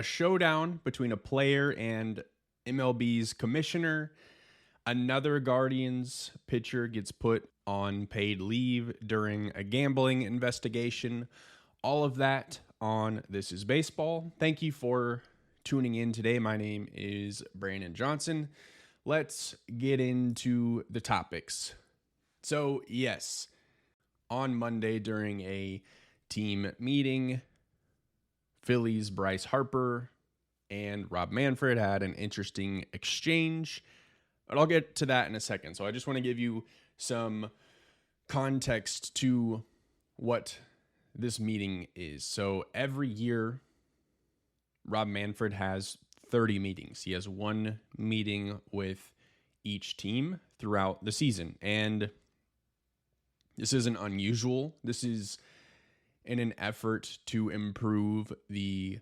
a showdown between a player and MLB's commissioner. Another Guardians pitcher gets put on paid leave during a gambling investigation. All of that on This Is Baseball. Thank you for tuning in today. My name is Brandon Johnson. Let's get into the topics. So, yes, on Monday during a team meeting, Phillies' Bryce Harper and Rob Manfred had an interesting exchange, but I'll get to that in a second. So I just want to give you some context to what this meeting is. So every year, Rob Manfred has 30 meetings. He has one meeting with each team throughout the season. And this isn't unusual. This is in an effort to improve the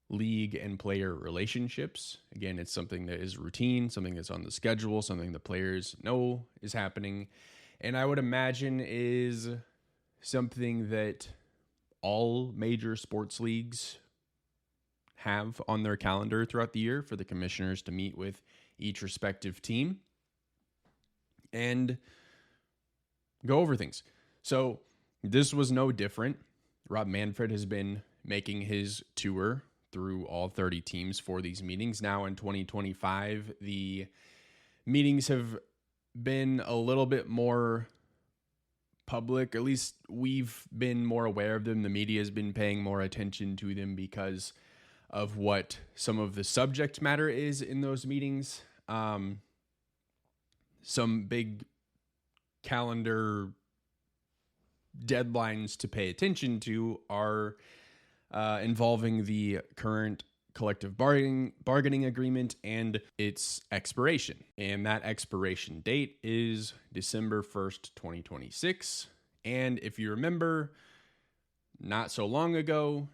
league and player relationships. Again, it's something that is routine, something that's on the schedule, something the players know is happening. And I would imagine is something that all major sports leagues have on their calendar throughout the year for the commissioners to meet with each respective team and go over things. So this was no different. Rob Manfred has been making his tour through all 30 teams for these meetings. Now in 2025, the meetings have been a little bit more public. At least we've been more aware of them. The media has been paying more attention to them because of what some of the subject matter is in those meetings. Some big calendar deadlines to pay attention to are involving the current collective bargaining agreement and its expiration. And that expiration date is December 1st, 2026. And if you remember, not so long ago,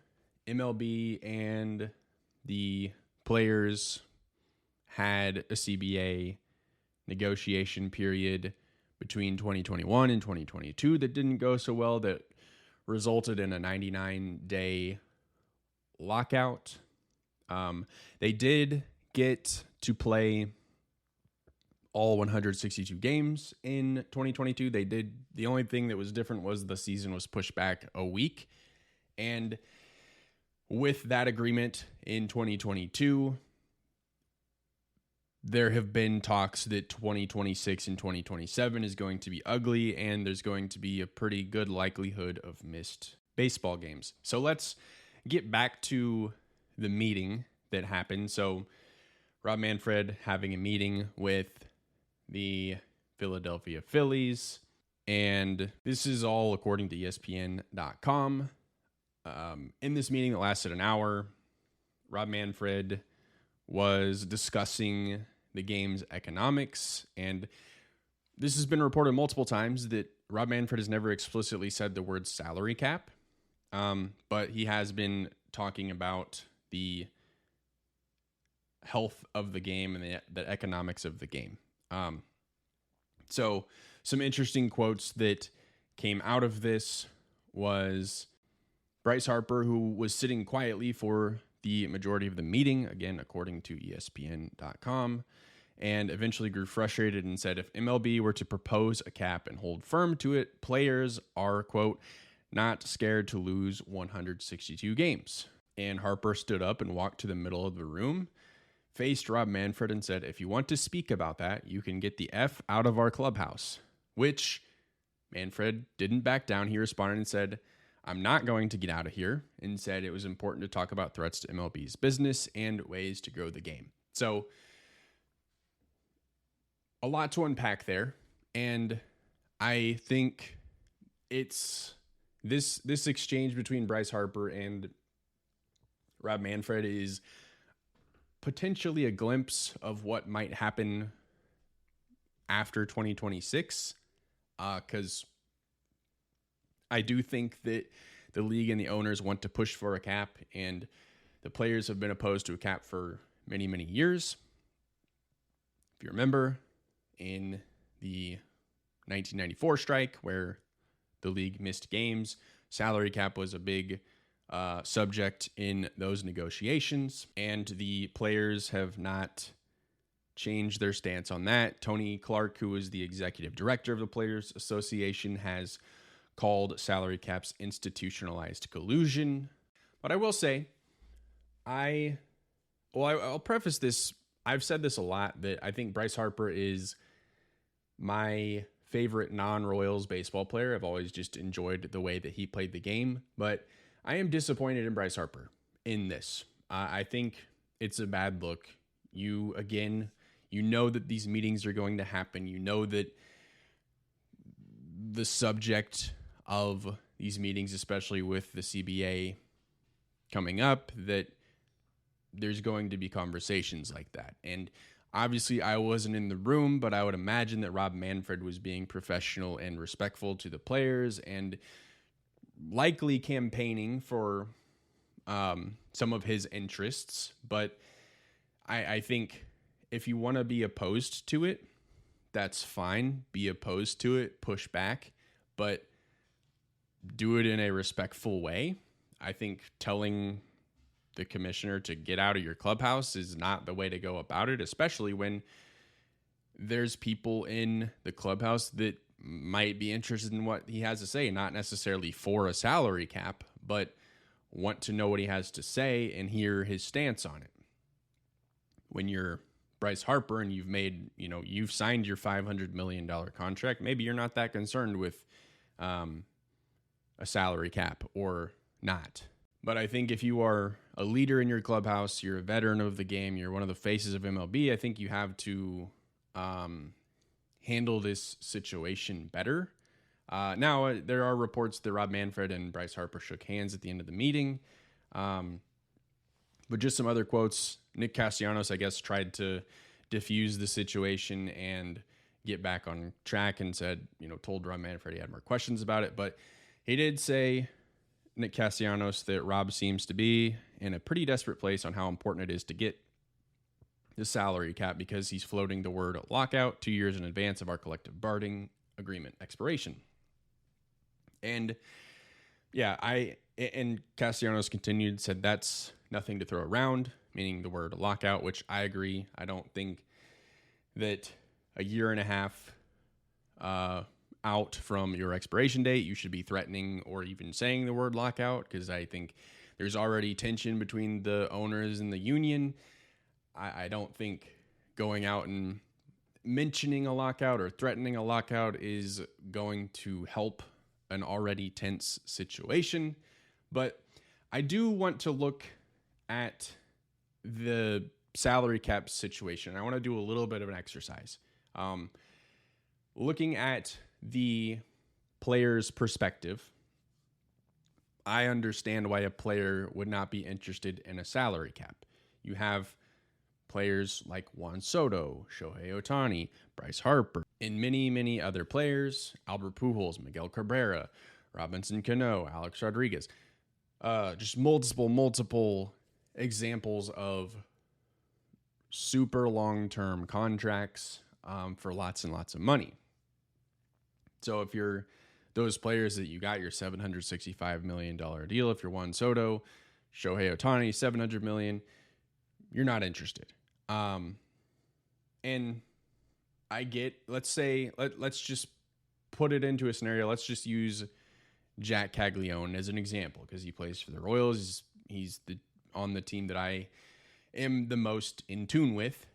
MLB and the players had a CBA negotiation period between 2021 and 2022 that didn't go so well, that resulted in a 99-day lockout. They did get to play all 162 games in 2022. The only thing that was different was the season was pushed back a week. And with that agreement in 2022, there have been talks that 2026 and 2027 is going to be ugly, and there's going to be a pretty good likelihood of missed baseball games. So let's get back to the meeting that happened. So Rob Manfred having a meeting with the Philadelphia Phillies, and this is all according to ESPN.com. In this meeting that lasted an hour, Rob Manfred was discussing the game's economics, and this has been reported multiple times that Rob Manfred has never explicitly said the word salary cap, but he has been talking about the health of the game and the economics of the game. So some interesting quotes that came out of this was Bryce Harper, who was sitting quietly for the majority of the meeting, again, according to ESPN.com, and eventually grew frustrated and said if MLB were to propose a cap and hold firm to it, players are, quote, not scared to lose 162 games. And Harper stood up and walked to the middle of the room, faced Rob Manfred and said, if you want to speak about that, you can get the F out of our clubhouse, which Manfred didn't back down. He responded and said, I'm not going to get out of here, and said it was important to talk about threats to MLB's business and ways to grow the game. So a lot to unpack there. And I think it's this exchange between Bryce Harper and Rob Manfred is potentially a glimpse of what might happen after 2026. Because I do think that the league and the owners want to push for a cap, and the players have been opposed to a cap for many, many years. If you remember, in the 1994 strike, where the league missed games, salary cap was a big subject in those negotiations, and the players have not changed their stance on that. Tony Clark, who is the executive director of the Players Association, has called salary caps institutionalized collusion. But I will say, I'll preface this. I've said this a lot, that I think Bryce Harper is my favorite non-Royals baseball player. I've always just enjoyed the way that he played the game, but I am disappointed in Bryce Harper in this. I think it's a bad look. You know that these meetings are going to happen. You know that the subject of these meetings, especially with the CBA coming up, that there's going to be conversations like that. And obviously I wasn't in the room, but I would imagine that Rob Manfred was being professional and respectful to the players and likely campaigning for some of his interests. But I think if you want to be opposed to it, that's fine. Be opposed to it, push back, but do it in a respectful way. I think telling the commissioner to get out of your clubhouse is not the way to go about it, especially when there's people in the clubhouse that might be interested in what he has to say, not necessarily for a salary cap, but want to know what he has to say and hear his stance on it. When you're Bryce Harper and you've signed your $500 million contract, maybe you're not that concerned with a salary cap or not. But I think if you are a leader in your clubhouse, you're a veteran of the game, you're one of the faces of MLB, I think you have to handle this situation better. Now, there are reports that Rob Manfred and Bryce Harper shook hands at the end of the meeting. But just some other quotes. Nick Castellanos, I guess, tried to diffuse the situation and get back on track and told Rob Manfred he had more questions about it. But he did say, Nick Castellanos, that Rob seems to be in a pretty desperate place on how important it is to get the salary cap because he's floating the word lockout 2 years in advance of our collective bargaining agreement expiration. And and Castellanos continued, said that's nothing to throw around, meaning the word lockout, which I agree. I don't think that a year and a half out from your expiration date, you should be threatening or even saying the word lockout, because I think there's already tension between the owners and the union. I don't think going out and mentioning a lockout or threatening a lockout is going to help an already tense situation. But I do want to look at the salary cap situation. I want to do a little bit of an exercise. Looking at the player's perspective, I understand why a player would not be interested in a salary cap. You have players like Juan Soto, Shohei Ohtani, Bryce Harper, and many, many other players, Albert Pujols, Miguel Cabrera, Robinson Cano, Alex Rodriguez, just multiple examples of super long-term contracts for lots and lots of money. So if you're those players that you got your $765 million deal, if you're Juan Soto, Shohei Ohtani, $700 million, you're not interested. And I get, let's just put it into a scenario. Let's just use Jack Caglione as an example, because he plays for the Royals. He's on the team that I am the most in tune with.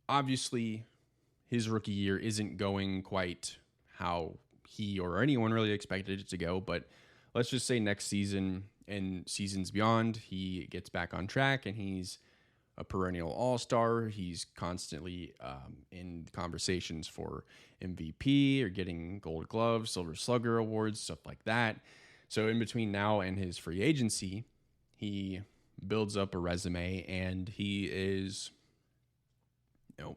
Obviously, his rookie year isn't going quite how he or anyone really expected it to go, but let's just say next season and seasons beyond, he gets back on track and he's a perennial all-star. He's constantly in conversations for MVP or getting Gold Glove, Silver Slugger awards, stuff like that. So in between now and his free agency, he builds up a resume, and he is,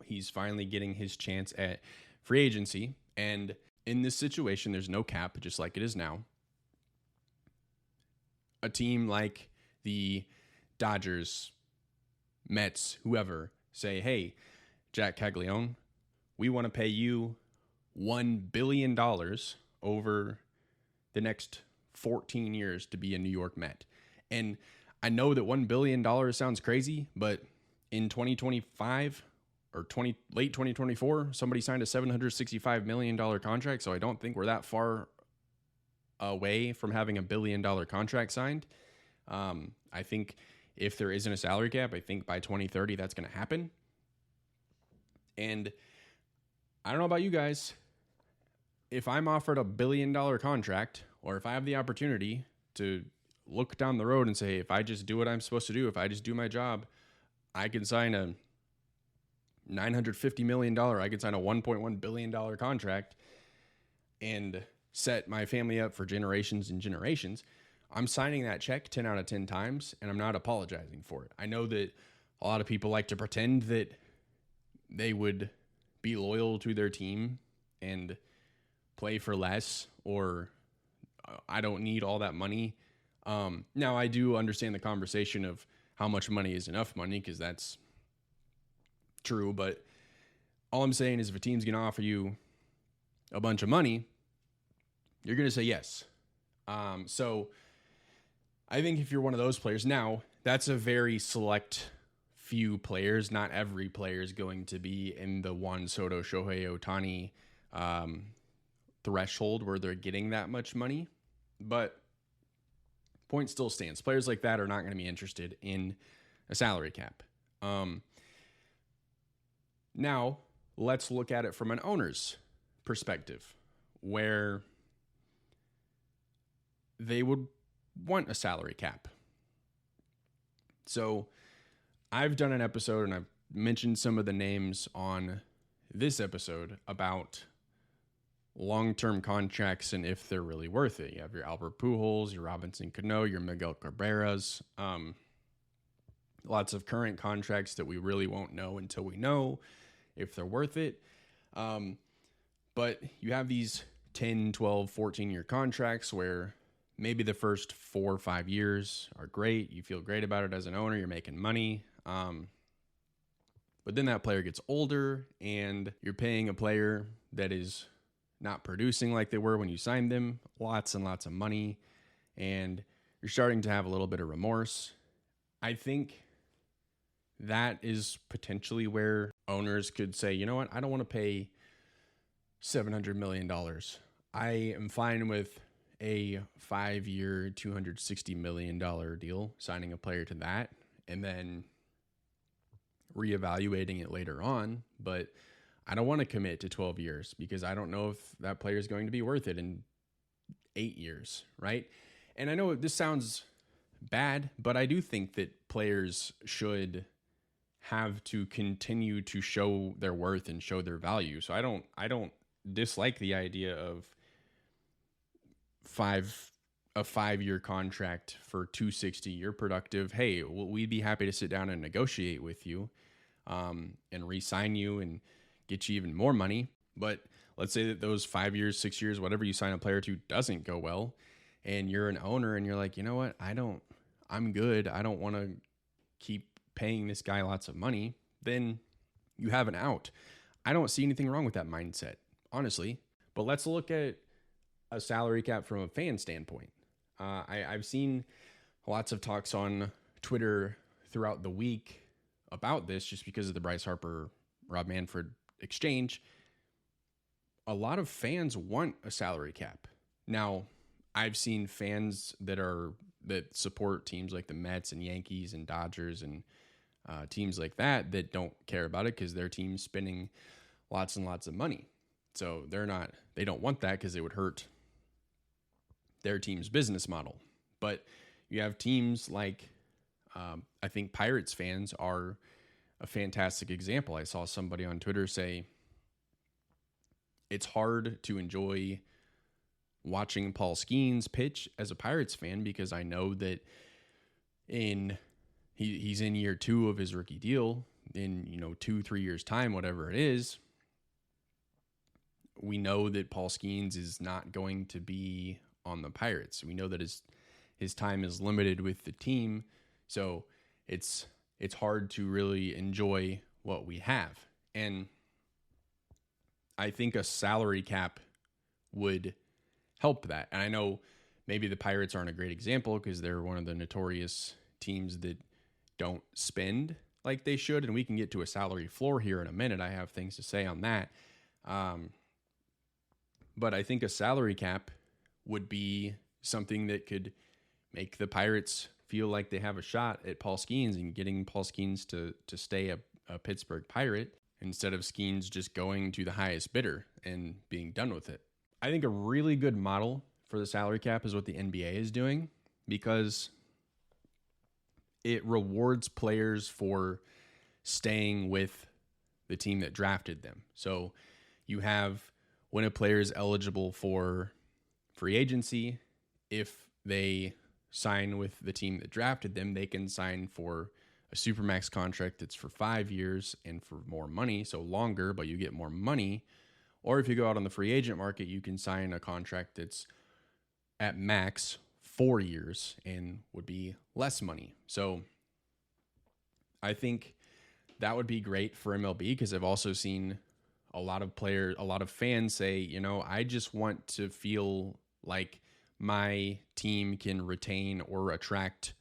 he's finally getting his chance at free agency. And in this situation, there's no cap, just like it is now. A team like the Dodgers, Mets, whoever, say, hey, Jack Caglione, we want to pay you $1 billion over the next 14 years to be a New York Met. And I know that $1 billion sounds crazy, but in 2025 or late 2024, somebody signed a $765 million contract. So I don't think we're that far away from having $1 billion contract signed. I think if there isn't a salary cap, I think by 2030 that's going to happen. And I don't know about you guys. If I'm offered $1 billion contract, or if I have the opportunity to look down the road and say, if I just do what I'm supposed to do, if I just do my job, I can sign a $950 million, I can sign a $1.1 billion contract and set my family up for generations and generations. I'm signing that check 10 out of 10 times, and I'm not apologizing for it. I know that a lot of people like to pretend that they would be loyal to their team and play for less, or I don't need all that money. Now, I do understand the conversation of how much money is enough money, because that's true. But all I'm saying is if a team's going to offer you a bunch of money, you're going to say yes. So I think if you're one of those players, now that's a very select few players. Not every player is going to be in the Juan Soto, Shohei Ohtani threshold where they're getting that much money. But point still stands. Players like that are not going to be interested in a salary cap. Now, let's look at it from an owner's perspective, where they would want a salary cap. So I've done an episode, and I've mentioned some of the names on this episode about long-term contracts and if they're really worth it. You have your Albert Pujols, your Robinson Cano, your Miguel Cabreras, lots of current contracts that we really won't know until we know if they're worth it. But you have these 10, 12, 14-year contracts where maybe the first 4 or 5 years are great. You feel great about it as an owner. You're making money. But then that player gets older, and you're paying a player that is not producing like they were when you signed them, lots and lots of money, and you're starting to have a little bit of remorse. I think that is potentially where owners could say, you know what, I don't want to pay $700 million. I am fine with a 5-year, $260 million deal, signing a player to that, and then reevaluating it later on. But I don't want to commit to 12 years because I don't know if that player is going to be worth it in 8 years, right? And I know this sounds bad, but I do think that players should have to continue to show their worth and show their value. So I don't dislike the idea of a 5-year contract for $260. You're productive. Hey, we'd be happy to sit down and negotiate with you, and re-sign you and get you even more money. But let's say that those 5 years, 6 years, whatever you sign a player to doesn't go well, and you're an owner and you're like, you know what, I'm good. I don't want to keep paying this guy lots of money. Then you have an out. I don't see anything wrong with that mindset, honestly. But let's look at a salary cap from a fan standpoint. I've seen lots of talks on Twitter throughout the week about this, just because of the Bryce Harper, Rob Manfred exchange. A lot of fans want a salary cap. Now, I've seen fans that support teams like the Mets and Yankees and Dodgers and teams like that don't care about it because their team's spending lots and lots of money. So they don't want that because it would hurt their team's business model. But you have teams like, I think Pirates fans are a fantastic example. I saw somebody on Twitter say, it's hard to enjoy watching Paul Skeens pitch as a Pirates fan because I know that he's in year 2 of his rookie deal. In 2-3 years time, whatever it is, we know that Paul Skeens is not going to be on the Pirates. We know that his time is limited with the team, so it's hard to really enjoy what we have. And I think a salary cap would help that. And I know Maybe the Pirates aren't a great example because they're one of the notorious teams that don't spend like they should. And we can get to a salary floor here in a minute. I have things to say on that. But I think a salary cap would be something that could make the Pirates feel like they have a shot at Paul Skeens and getting Paul Skeens to stay a Pittsburgh Pirate instead of Skeens just going to the highest bidder and being done with it. I think a really good model for the salary cap is what the NBA is doing, because it rewards players for staying with the team that drafted them. So you have, when a player is eligible for free agency, if they sign with the team that drafted them, they can sign for a supermax contract that's for 5 years and for more money, so longer, but you get more money. Or if you go out on the free agent market, you can sign a contract that's at max 4 years and would be less money. So I think that would be great for MLB, because I've also seen a lot of fans say, I just want to feel like my team can retain or attract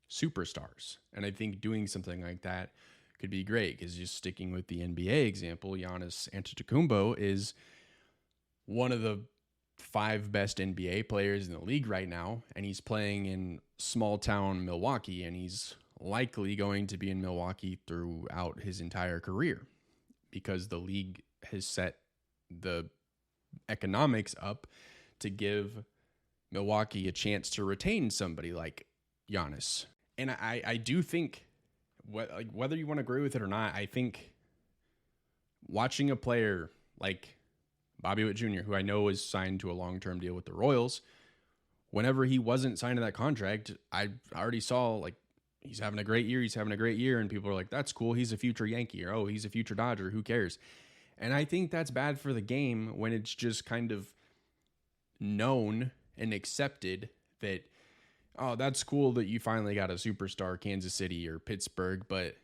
superstars. And I think doing something like that could be great, because just sticking with the NBA example, Giannis Antetokounmpo is one of the 5 best NBA players in the league right now, and he's playing in small town Milwaukee, and he's likely going to be in Milwaukee throughout his entire career, because the league has set the economics up to give Milwaukee a chance to retain somebody like Giannis. And I do think, whether you want to agree with it or not, I think watching a player like Bobby Witt Jr., who I know is signed to a long-term deal with the Royals, whenever he wasn't signed to that contract, I already saw, he's having a great year, and people are like, that's cool, he's a future Yankee, or, oh, he's a future Dodger, who cares? And I think that's bad for the game when it's just kind of known and accepted that, oh, that's cool that you finally got a superstar, Kansas City or Pittsburgh, but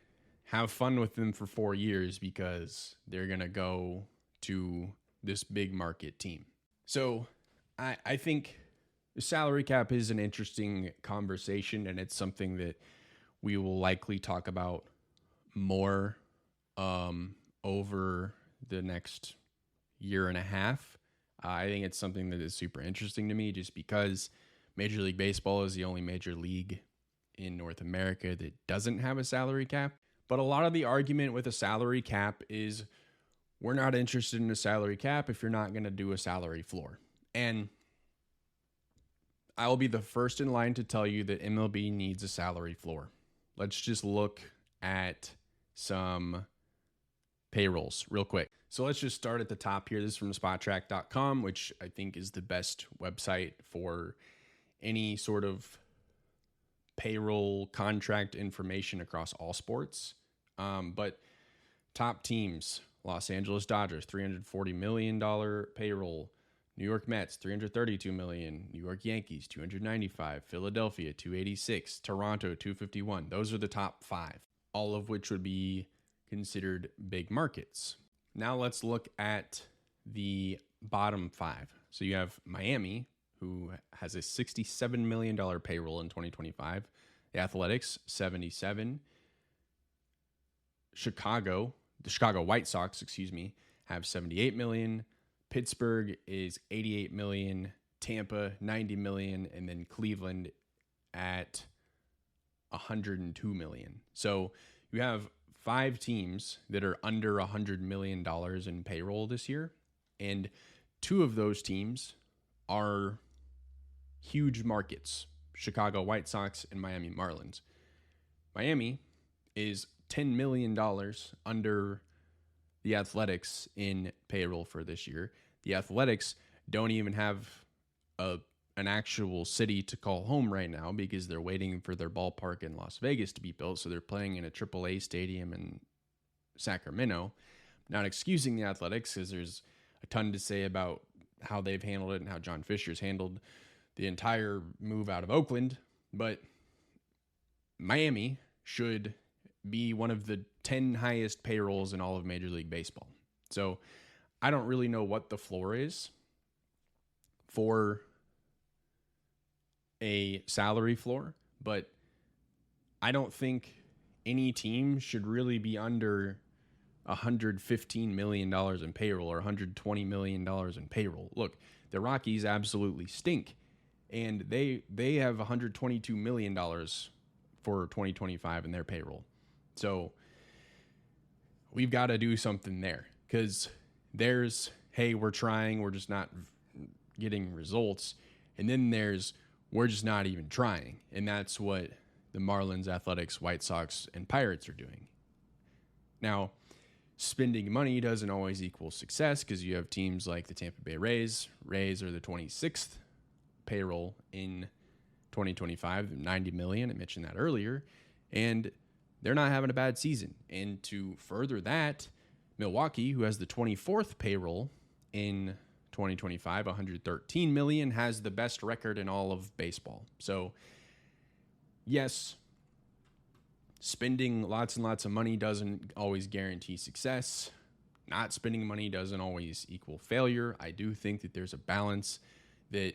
have fun with them for 4 years because they're going to go to this big market team. So I think the salary cap is an interesting conversation, and it's something that we will likely talk about more over the next year and a half. I think it's something that is super interesting to me, just because Major League Baseball is the only major league in North America that doesn't have a salary cap. But a lot of the argument with a salary cap is, we're not interested in a salary cap if you're not going to do a salary floor. And I will be the first in line to tell you that MLB needs a salary floor. Let's just look at some payrolls real quick. So let's just start at the top here. This is from Spottrack.com, which I think is the best website for any sort of payroll contract information across all sports. But top teams: Los Angeles Dodgers, $340 million payroll. New York Mets, $332 million. New York Yankees, $295. Philadelphia, $286. Toronto, $251. Those are the top 5, all of which would be considered big markets. Now let's look at the bottom 5. So you have Miami, who has a $67 million payroll in 2025. The Athletics, $77. The Chicago White Sox, have $78 million. Pittsburgh is $88 million. Tampa, $90 million. And then Cleveland at $102 million. So you have 5 teams that are under $100 million in payroll this year. And 2 of those teams are huge markets: Chicago White Sox and Miami Marlins. Miami is $10 million under the Athletics in payroll for this year. The Athletics don't even have an actual city to call home right now, because they're waiting for their ballpark in Las Vegas to be built. So they're playing in a AAA stadium in Sacramento. Not excusing the Athletics, because there's a ton to say about how they've handled it and how John Fisher's handled the entire move out of Oakland. But Miami should be one of the 10 highest payrolls in all of Major League Baseball. So I don't really know what the floor is for a salary floor, but I don't think any team should really be under $115 million in payroll or $120 million in payroll. Look, the Rockies absolutely stink, and they have $122 million for 2025 in their payroll. So we've got to do something there, because there's, hey, we're trying, we're just not getting results. And then there's, we're just not even trying. And that's what the Marlins, Athletics, White Sox, and Pirates are doing. Now, spending money doesn't always equal success, because you have teams like the Tampa Bay Rays. Rays are the 26th payroll in 2025, $90 million. I mentioned that earlier. And they're not having a bad season. And to further that, Milwaukee, who has the 24th payroll in 2025, $113 million, has the best record in all of baseball. So, yes, spending lots and lots of money doesn't always guarantee success. Not spending money doesn't always equal failure. I do think that there's a balance that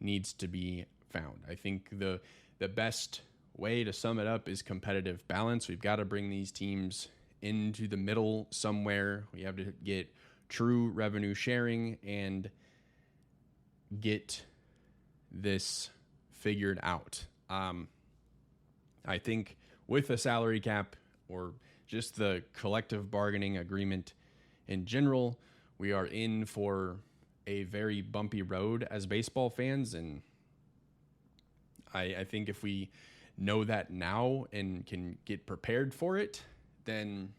needs to be found. I think the best way to sum it up is competitive balance. We've got to bring these teams into the middle somewhere. We have to get true revenue sharing and get this figured out. I think with a salary cap or just the collective bargaining agreement in general, we are in for a very bumpy road as baseball fans. And I think if we know that now and can get prepared for it, then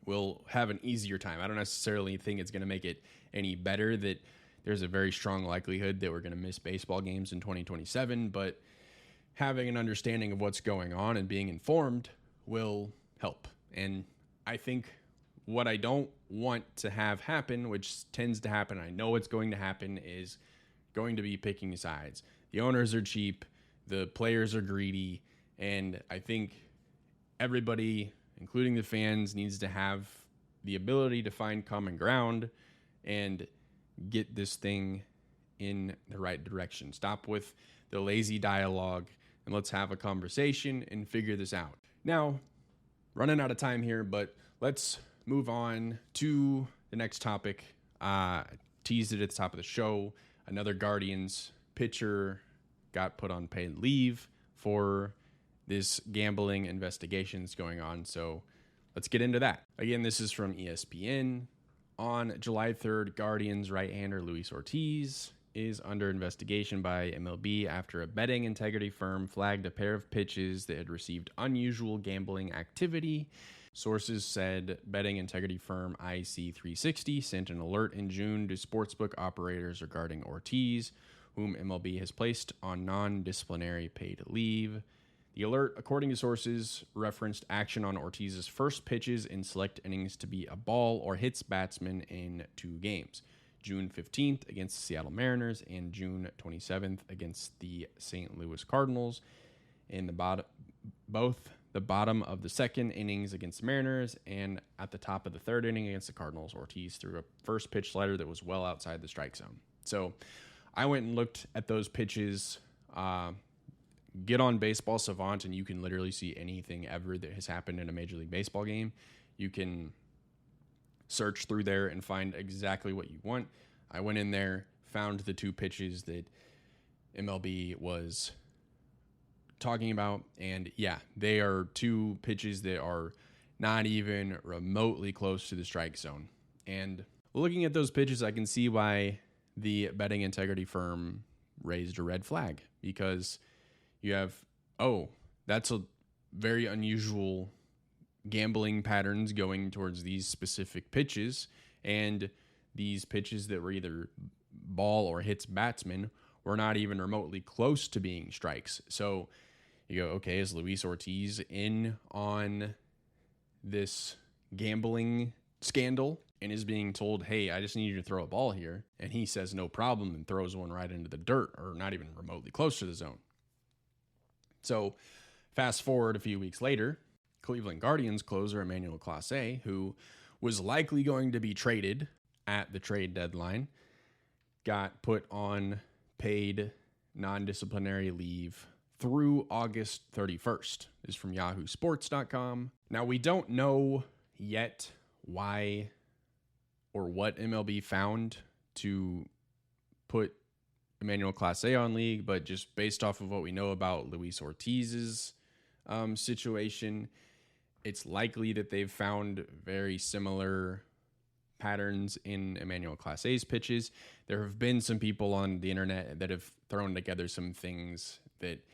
we'll have an easier time. I don't necessarily think it's going to make it any better that there's a very strong likelihood that we're going to miss baseball games in 2027, but having an understanding of what's going on and being informed will help. And I think what I don't want to have happen, which tends to happen, I know it's going to happen, is going to be picking sides. The owners are cheap, the players are greedy, and I think everybody, including the fans, needs to have the ability to find common ground and get this thing in the right direction. Stop with the lazy dialogue and let's have a conversation and figure this out. Now, running out of time here, but let's move on to the next topic. Teased it at the top of the show. Another Guardians pitcher got put on paid leave for this gambling investigations going on. So let's get into that. Again, this is from ESPN. On July 3rd, Guardians right-hander Luis Ortiz is under investigation by MLB after a betting integrity firm flagged a pair of pitches that had received unusual gambling activity. Sources said betting integrity firm IC360 sent an alert in June to sportsbook operators regarding Ortiz, whom MLB has placed on non-disciplinary paid leave. The alert, according to sources, referenced action on Ortiz's first pitches in select innings to be a ball or hits batsman in 2 games, June 15th against the Seattle Mariners and June 27th against the St. Louis Cardinals. In both the bottom of the second innings against the Mariners and at the top of the third inning against the Cardinals, Ortiz threw a first pitch slider that was well outside the strike zone. So I went and looked at those pitches. Get on Baseball Savant, and you can literally see anything ever that has happened in a Major League Baseball game. You can search through there and find exactly what you want. I went in there, found the 2 pitches that MLB was talking about, and yeah, they are 2 pitches that are not even remotely close to the strike zone. And looking at those pitches, I can see why the betting integrity firm raised a red flag, because you have, that's a very unusual gambling patterns going towards these specific pitches, and these pitches that were either ball or hits batsman were not even remotely close to being strikes. So you go, okay, is Luis Ortiz in on this gambling scandal and is being told, hey, I just need you to throw a ball here? And he says no problem and throws one right into the dirt or not even remotely close to the zone. So fast forward a few weeks later, Cleveland Guardians closer Emmanuel Clase, who was likely going to be traded at the trade deadline, got put on paid non-disciplinary leave through August 31st. This is from yahoosports.com. Now, we don't know yet why or what MLB found to put Emmanuel Clase on league, but just based off of what we know about Luis Ortiz's situation, it's likely that they've found very similar patterns in Emmanuel Clase's pitches. There have been some people on the internet that have thrown together some things that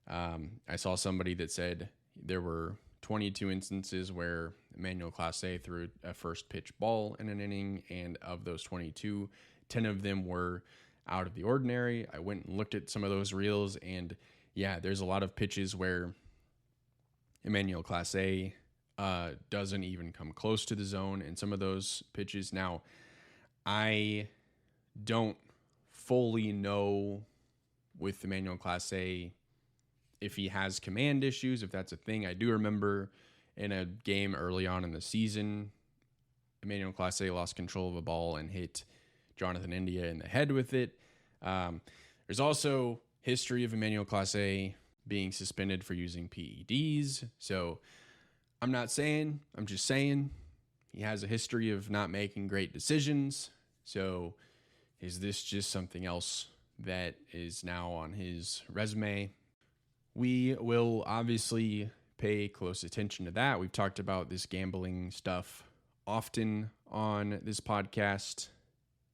I saw somebody that said there were 22 instances where Emmanuel Clase threw a first pitch ball in an inning, and of those 22, 10 of them were out of the ordinary. I went and looked at some of those reels, and yeah, there's a lot of pitches where Emmanuel Clase doesn't even come close to the zone in some of those pitches. Now, I don't fully know with Emmanuel Clase if he has command issues, if that's a thing. I do remember in a game early on in the season, Emmanuel Clase lost control of a ball and hit Jonathan India in the head with it. There's also history of Emmanuel Clase being suspended for using PEDs. So I'm not saying, I'm just saying he has a history of not making great decisions. So is this just something else that is now on his resume? We will obviously pay close attention to that. We've talked about this gambling stuff often on this podcast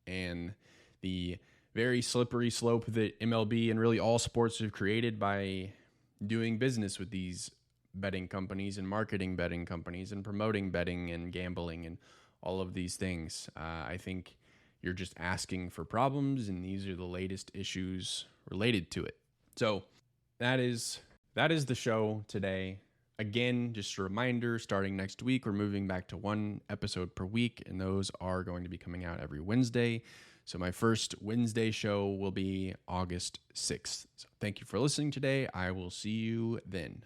and the very slippery slope that MLB and really all sports have created by doing business with these betting companies and marketing betting companies and promoting betting and gambling and all of these things. I think you're just asking for problems, and these are the latest issues related to it. So that is the show today. Again, just a reminder, starting next week, we're moving back to one episode per week, and those are going to be coming out every Wednesday. So my first Wednesday show will be August 6th. So thank you for listening today. I will see you then.